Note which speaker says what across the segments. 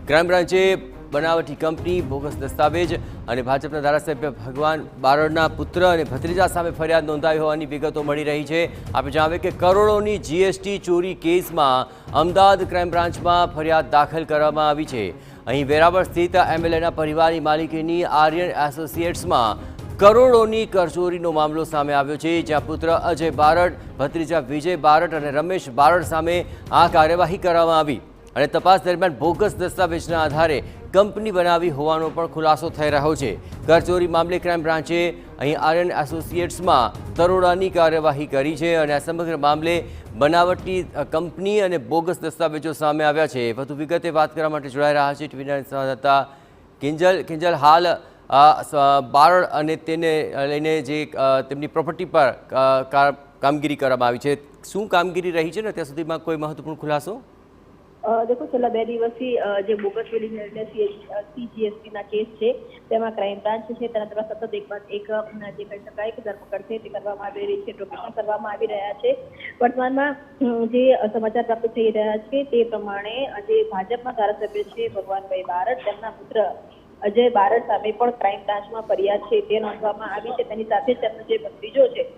Speaker 1: Crime બ્રાન્ચે બનાવટી company, bogus દસ્તાવેજ અને ભાજપના ધારાસભ્ય ભગવાન બારડના પુત્ર અને ભત્રીજા સામે ફરિયાદ નોંધાવી હોવાની વિગતો મળી રહી છે। આપણે જણાવીએ કે કરોડોની જીએસટી ચોરી કેસમાં અમદાવાદ ક્રાઇમ બ્રાન્ચમાં ફરિયાદ દાખલ કરવામાં આવી છે। અહીં વેરાવળ સ્થિત એમએલએના પરિવારની માલિકીની આર્યન એસોસિએટ્સમાં કરોડોની કરચોરીનો મામલો સામે આવ્યો છે, જ્યાં પુત્ર અજય બારડ, ભત્રીજા વિજય બારડ અને રમેશ બારડ સામે આ કાર્યવાહી કરવામાં આવી અને તપાસ દરમિયાન બોગસ દસ્તાવેજના આધારે કંપની બનાવી હોવાનો પણ ખુલાસો થઈ રહ્યો છે। કરચોરી મામલે ક્રાઇમ બ્રાન્ચે અહીં આર્યન એસોસિએટ્સમાં દરોડાની કાર્યવાહી કરી છે અને આ સમગ્ર મામલે બનાવટી કંપની અને બોગસ દસ્તાવેજો સામે આવ્યા છે। વધુ વિગતે વાત કરવા માટે જોડાઈ રહ્યા છે ટીવીના સંવાદદાતા કિંજલ। હાલ બારડ અને તેને લઈને જે તેમની પ્રોપર્ટી પર કામગીરી કરવામાં આવી છે, શું કામગીરી રહી છે ને ત્યાં સુધીમાં કોઈ મહત્વપૂર્ણ ખુલાસો?
Speaker 2: देखो छेल्ला 2 દિવસથી જે બોગસ બિલિંગ એટલે સીજીએસટી ના કેસ છે તેમાં ક્રાઇમ બ્રાન્ચ છે તેના દ્વારા સતત એક બાદ એક જે કહી શકાય કે ધરપકડ છે તે કરવામાં આવી રહી છે, પ્રોપેશન કરવામાં આવી રહ્યા છે। વર્તમાનમાં જે સમાચાર પ્રાપ્ત થઈ રહ્યા છે તે પ્રમાણે જે ભાજપના ધારાસભ્ય છે ભગવાનભાઈ બારડ, તેમના પુત્ર અજય બારડ સામે પણ ક્રાઇમ બ્રાન્ચમાં ફરિયાદ છે તે નોંધવામાં આવી છે। તેની સાથે જ તેમનો જે ભત્રીજો છે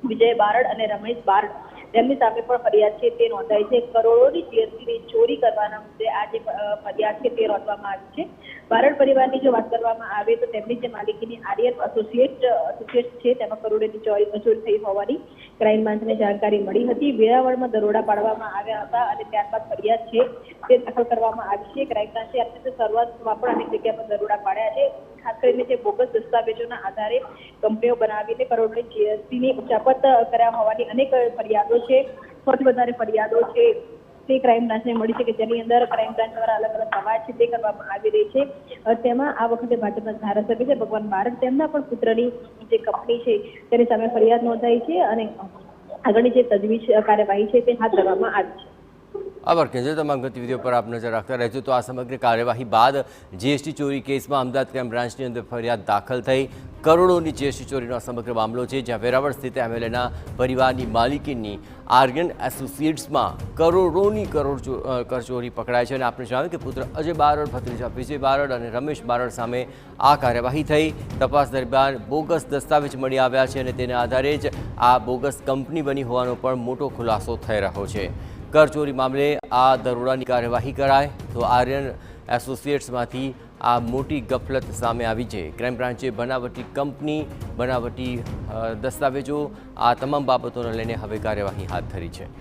Speaker 2: વિજય બારડ અને રમેશ બારડ, તેમની સામે પણ ફરિયાદ છે તે નોંધાઈ છે। કરોડોની જીએસટીની ચોરી કરવાના મુદ્દે આ જે ફરિયાદ છે તે નોંધવામાં આવી છે। બારડ પરિવારની જો વાત કરવામાં આવે તો તેમની જે માલિકીની આર્યન એસોસિએટ્સ છે તેમાં કરોડોની ચોરી થઈ હોવાની ક્રાઇમ બ્રાન્ચને જાણકારી મળી હતી। વેરાવળમાં દરોડા પાડવામાં આવ્યા હતા અને ત્યારબાદ ફરિયાદ છે તે દાખલ કરવામાં આવી છે। ક્રાઇમ બ્રાન્ચે અત્યારે શરૂઆતમાં પણ અનેક જગ્યા પર દરોડા પાડ્યા છે, ખાસ કરીને જે બોગસ દસ્તાવેજોના આધારે કંપનીઓ બનાવીને કરોડોની જીએસટીની ઉચાપત કર્યા હોવાની અનેક ફરિયાદો છે। સૌથી વધારે ફરિયાદો છે તે ક્રાઇમ બ્રાન્ચને મળી છે કે જેની અંદર ક્રાઇમ બ્રાન્ચ દ્વારા અલગ અલગ કવાયત છે તે કરવામાં આવી રહી છે। તેમાં આ વખતે ભાજપના ધારાસભ્ય છે ભગવાન બારડ, તેમના પણ પુત્રની જે કંપની છે તેની સામે ફરિયાદ નોંધાઈ છે અને આગળની જે તજવીજ કાર્યવાહી છે તે હાથ ધરવામાં આવી છે।
Speaker 1: આભાર કેન્દ્ર, તમામ ગતિવિધિઓ પર આપ નજર રાખતા રહેજો। તો આ સમગ્ર કાર્યવાહી બાદ જીએસટી ચોરી કેસમાં અમદાવાદ ક્રાઇમ બ્રાન્ચની અંદર ફરિયાદ દાખલ થઈ। કરોડોની જીએસટી ચોરીનો સમગ્ર મામલો છે, જ્યાં વેરાવળ સ્થિત એમએલએના પરિવારની માલિકીની આર્યન એસોસિએટ્સમાં કરોડોની કરચોરી પકડાય છે અને આપણે જણાવ્યું કે પુત્ર અજય બારડ, ભત્રીજા વિજય બારડ અને રમેશ બારડ સામે આ કાર્યવાહી થઈ। તપાસ દરમિયાન બોગસ દસ્તાવેજ મળી આવ્યા છે અને તેના આધારે જ આ બોગસ કંપની બની હોવાનો પણ મોટો ખુલાસો થઈ રહ્યો છે। કરચોરી મામલે આ દરોડાની કાર્યવાહી કરાય તો આર્યન એસોસિએટ્સમાંથી આ મોટી ગફલત સામે આવી છે। ક્રાઇમ બ્રાન્ચે બનાવટી કંપની, બનાવટી દસ્તાવેજો, આ તમામ બાબતોને લઈને હવે કાર્યવાહી હાથ ધરી છે।